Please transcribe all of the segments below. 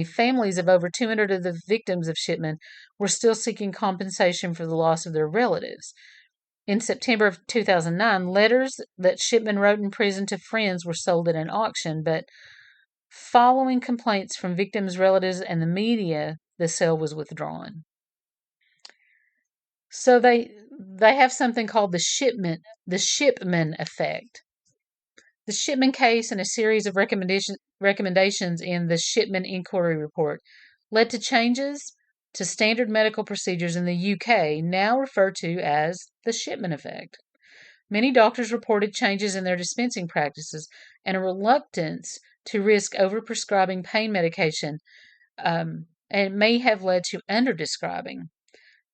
families of over 200 of the victims of Shipman were still seeking compensation for the loss of their relatives. In September of 2009, letters that Shipman wrote in prison to friends were sold at an auction, but following complaints from victims' relatives and the media, the sale was withdrawn. So they have something called the Shipman effect. The Shipman case and a series of recommendations in the Shipman Inquiry Report led to changes to standard medical procedures in the UK, now referred to as the Shipman effect. Many doctors reported changes in their dispensing practices and a reluctance to risk overprescribing pain medication, and it may have led to underdescribing.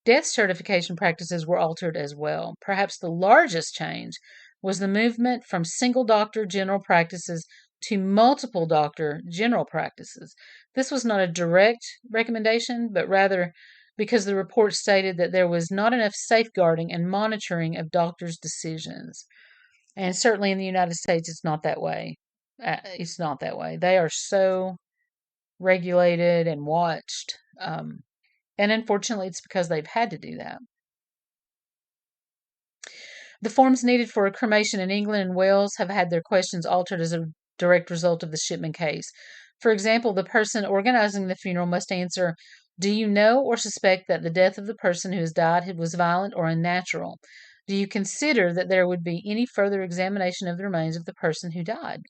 Death certification practices were altered as well. Perhaps the largest change was the movement from single doctor general practices to multiple doctor general practices. This was not a direct recommendation, but rather because the report stated that there was not enough safeguarding and monitoring of doctors' decisions. And certainly in the United States, it's not that way. It's not that way. They are so regulated and watched. And unfortunately, it's because they've had to do that. The forms needed for a cremation in England and Wales have had their questions altered as a direct result of the Shipman case. For example, the person organizing the funeral must answer, do you know or suspect that the death of the person who has died was violent or unnatural? Do you consider that there would be any further examination of the remains of the person who died?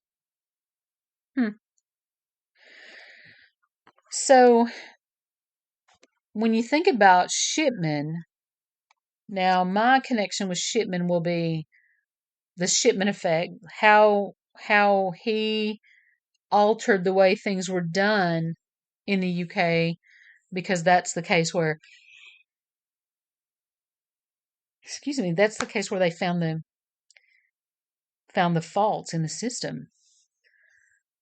So, when you think about Shipman, now my connection with Shipman will be the Shipman effect, how he altered the way things were done in the UK, because that's the case where, that's the case where they found the faults in the system.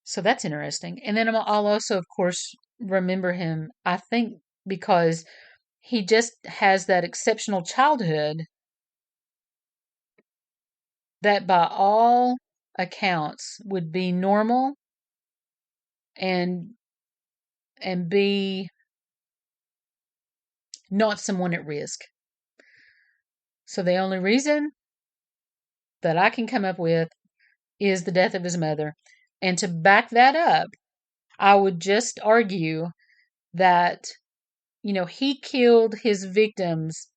So that's interesting. And then I'll also, of course, remember him, I think, because he just has that exceptional childhood that by all accounts would be normal and be not someone at risk. So the only reason that I can come up with is the death of his mother. And to back that up, I would just argue that, he killed his victims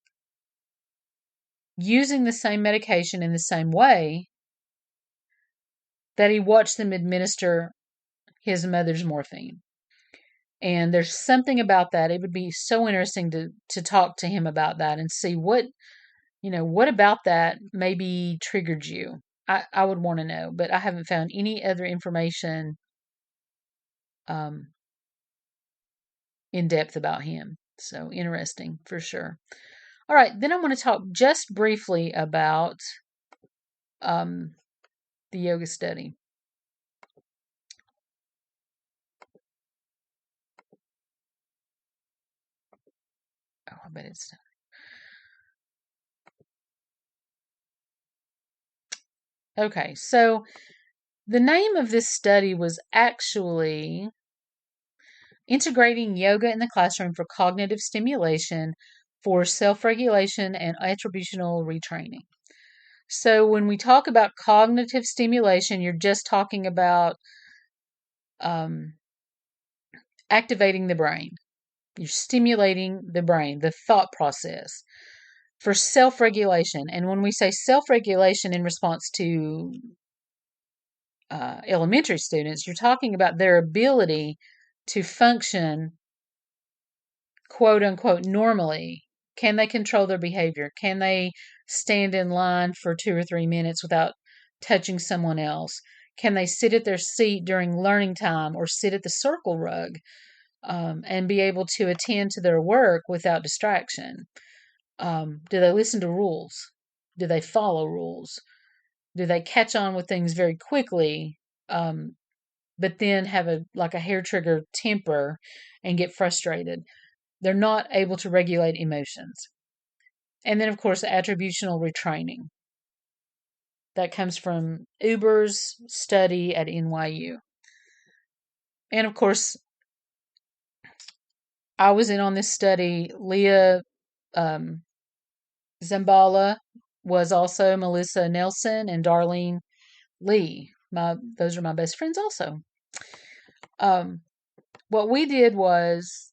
using the same medication in the same way that he watched them administer his mother's morphine. And there's something about that. It would be so interesting to talk to him about that and see what about that maybe triggered you. I would want to know, but I haven't found any other information in depth about him. So interesting for sure. All right, then I want to talk just briefly about the yoga study. Oh, I bet it's done. Okay, so the name of this study was actually Integrating Yoga in the Classroom for Cognitive Stimulation for Self-Regulation and Attributional Retraining. So when we talk about cognitive stimulation, you're just talking about activating the brain. You're stimulating the brain, the thought process. For self-regulation, and when we say self-regulation in response to elementary students, you're talking about their ability to function, quote unquote, normally. Can they control their behavior? Can they stand in line for 2 or 3 minutes without touching someone else? Can they sit at their seat during learning time or sit at the circle rug and be able to attend to their work without distraction? Do they listen to rules? Do they follow rules? Do they catch on with things very quickly, but then have a hair trigger temper and get frustrated? They're not able to regulate emotions. And then, of course, attributional retraining. That comes from Uber's study at NYU. And, of course, I was in on this study. Leah um, Zambala was also, Melissa Nelson, and Darlene Lee. Those are my best friends also. Um, what we did was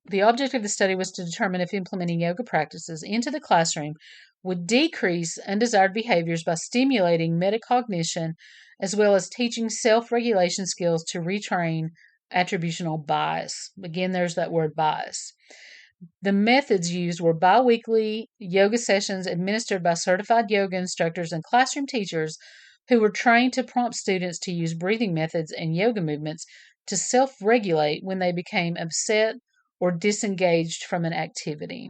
the object of the study was to determine if implementing yoga practices into the classroom would decrease undesired behaviors by stimulating metacognition as well as teaching self-regulation skills to retrain attributional bias. Again, there's that word bias. The methods used were biweekly yoga sessions administered by certified yoga instructors and classroom teachers who were trained to prompt students to use breathing methods and yoga movements to self regulate when they became upset or disengaged from an activity.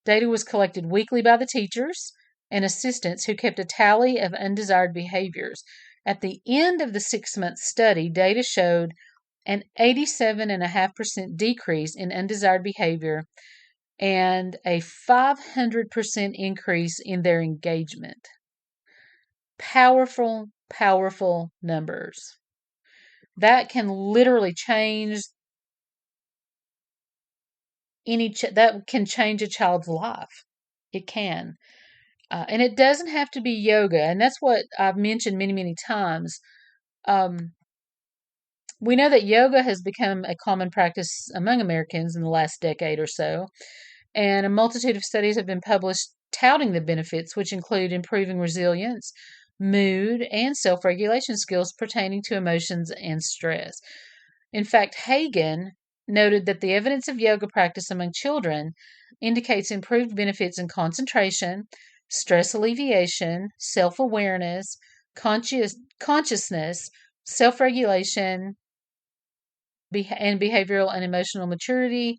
Data was collected weekly by the teachers and assistants who kept a tally of undesired behaviors. At the end of the 6-month study, data showed an 87.5% decrease in undesired behavior and a 500% increase in their engagement. Powerful, powerful numbers. That can literally change that can change a child's life. It can. And it doesn't have to be yoga. And that's what I've mentioned many, many times. We know that yoga has become a common practice among Americans in the last decade or so, and a multitude of studies have been published touting the benefits, which include improving resilience, mood, and self regulation skills pertaining to emotions and stress. In fact, Hagen noted that the evidence of yoga practice among children indicates improved benefits in concentration, stress alleviation, self awareness, consciousness, self regulation, and behavioral and emotional maturity,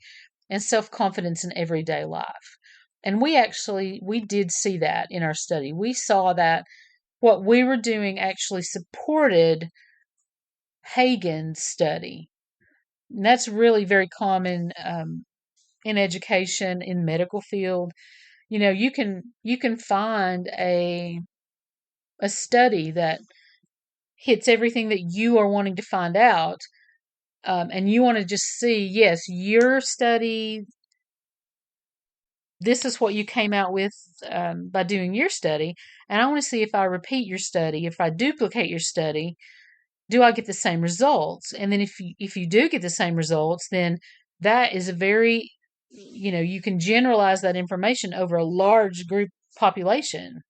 and self-confidence in everyday life. And we did see that in our study. We saw that what we were doing actually supported Hagen's study. And that's really very common in education, in medical field. You can find a study that hits everything that you are wanting to find out. And you want to just see, yes, your study, this is what you came out with by doing your study. And I want to see if I repeat your study, if I duplicate your study, do I get the same results? And then if you do get the same results, then that is a very, you can generalize that information over a large group population.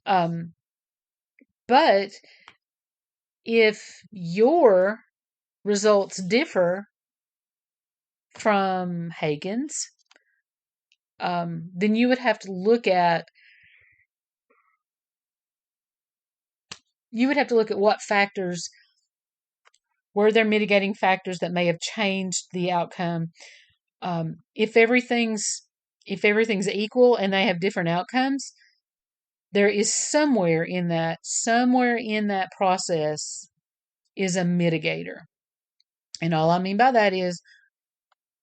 But if your results differ from Hagen's, then you would have to look at what factors were there mitigating factors that may have changed the outcome. If everything's equal and they have different outcomes, there is somewhere in that process is a mitigator. And all I mean by that is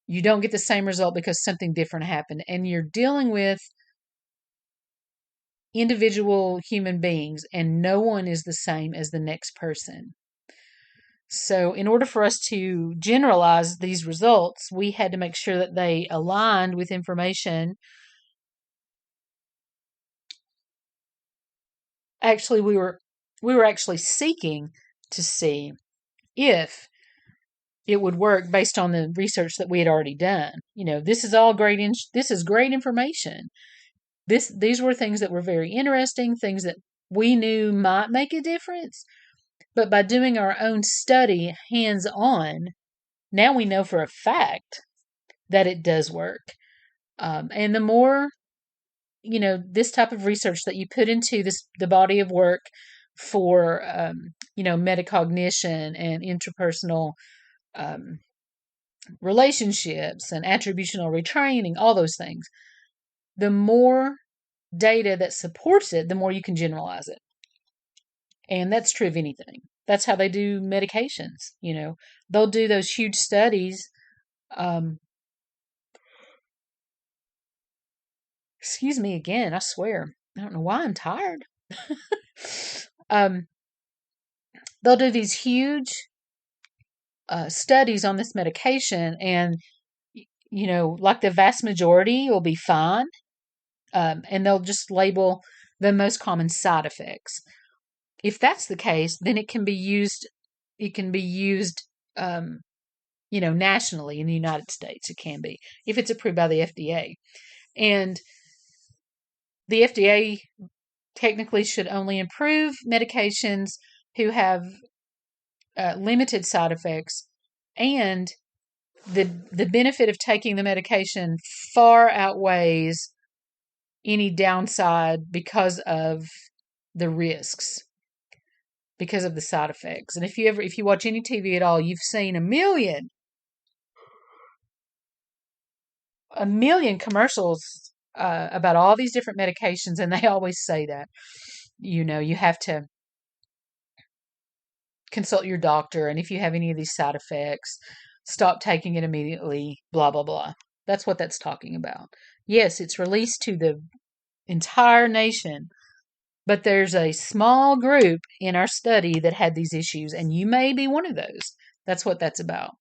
you don't get the same result because something different happened. And you're dealing with individual human beings, and no one is the same as the next person. So in order for us to generalize these results, we had to make sure that they aligned with information. Actually, we were actually seeking to see if it would work based on the research that we had already done. This is all great. This is great information. These were things that were very interesting, things that we knew might make a difference. But by doing our own study hands-on, now we know for a fact that it does work. And the more, this type of research that you put into the body of work for, metacognition and interpersonal relationships and attributional retraining, all those things, the more data that supports it, the more you can generalize it. And that's true of anything. That's how they do medications. They'll do those huge studies. Excuse me again, I swear. I don't know why I'm tired. They'll do these huge studies on this medication, and like the vast majority will be fine, and they'll just label the most common side effects. If that's the case, then it can be used. It can be used, nationally in the United States. It can be if it's approved by the FDA, and the FDA technically should only approve medications who have limited side effects, and the benefit of taking the medication far outweighs any downside because of the risks, because of the side effects. And if you watch any TV at all, you've seen a million commercials about all these different medications, and they always say that you have to consult your doctor, and if you have any of these side effects, stop taking it immediately, blah blah blah. That's what that's talking about. Yes, it's released to the entire nation, but there's a small group in our study that had these issues, and you may be one of those. That's what that's about.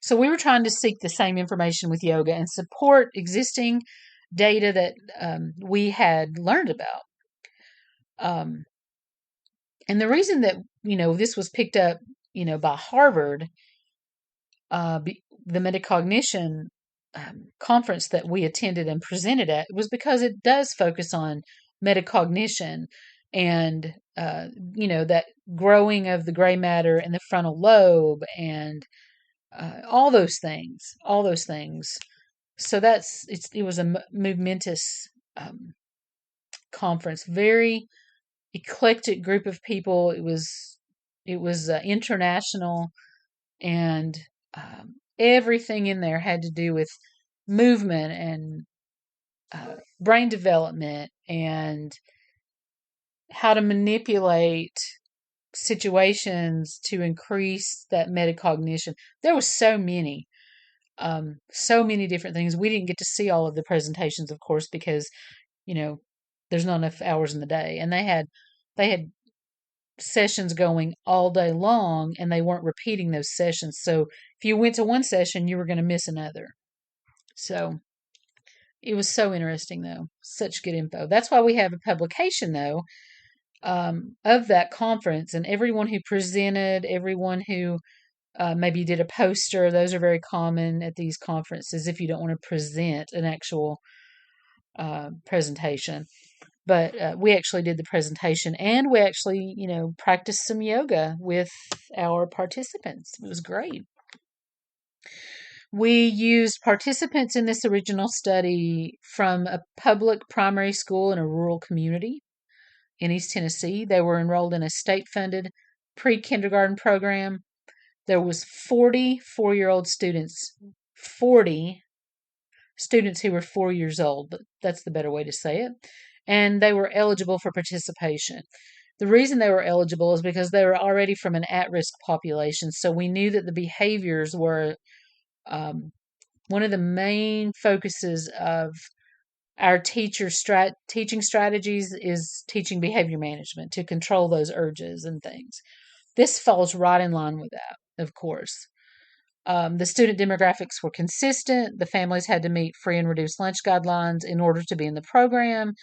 So we were trying to seek the same information with yoga and support existing data that we had learned about. And the reason that, this was picked up, by Harvard, the metacognition conference that we attended and presented at, was because it does focus on metacognition and, that growing of the gray matter in the frontal lobe and all those things. So it was a momentous conference, very eclectic group of people. It was international, and everything in there had to do with movement and brain development and how to manipulate situations to increase that metacognition. There was so many different things. We didn't get to see all of the presentations, of course, because there's not enough hours in the day, and they had sessions going all day long, and they weren't repeating those sessions. So if you went to one session, you were going to miss another. So it was so interesting, though. Such good info. That's why we have a publication, though, of that conference, and everyone who presented, everyone who maybe did a poster. Those are very common at these conferences if you don't want to present an actual presentation. But we actually did the presentation, and we actually, practiced some yoga with our participants. It was great. We used participants in this original study from a public primary school in a rural community in East Tennessee. They were enrolled in a state-funded pre-kindergarten program. There was 40 4-year-old students, 40 students who were 4 years old, but that's the better way to say it. And they were eligible for participation. The reason they were eligible is because they were already from an at-risk population, so we knew that the behaviors were one of the main focuses of our teaching strategies is teaching behavior management to control those urges and things. This falls right in line with that, of course. The student demographics were consistent. The families had to meet free and reduced lunch guidelines in order to be in the program.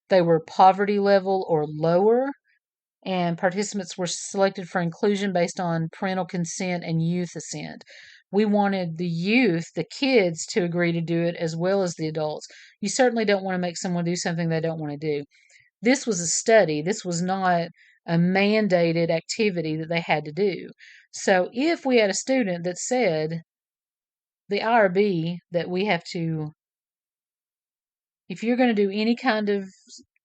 They were poverty level or lower, and participants were selected for inclusion based on parental consent and youth assent. We wanted the youth, the kids, to agree to do it as well as the adults. You certainly don't want to make someone do something they don't want to do. This was a study. This was not a mandated activity that they had to do. So if we had a student that said, the IRB, that we have to, if you're going to do any kind of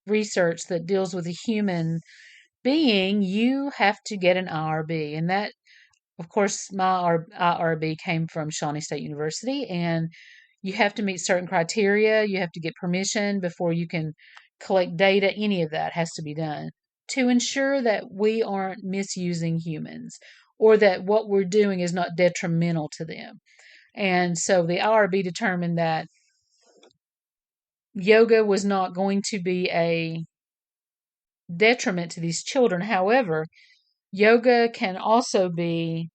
research that deals with a human being, you have to get an IRB. And that, of course, my IRB came from Shawnee State University, and you have to meet certain criteria. You have to get permission before you can collect data. Any of that has to be done to ensure that we aren't misusing humans or that what we're doing is not detrimental to them. And so the IRB determined that yoga was not going to be a detriment to these children. However, yoga can also be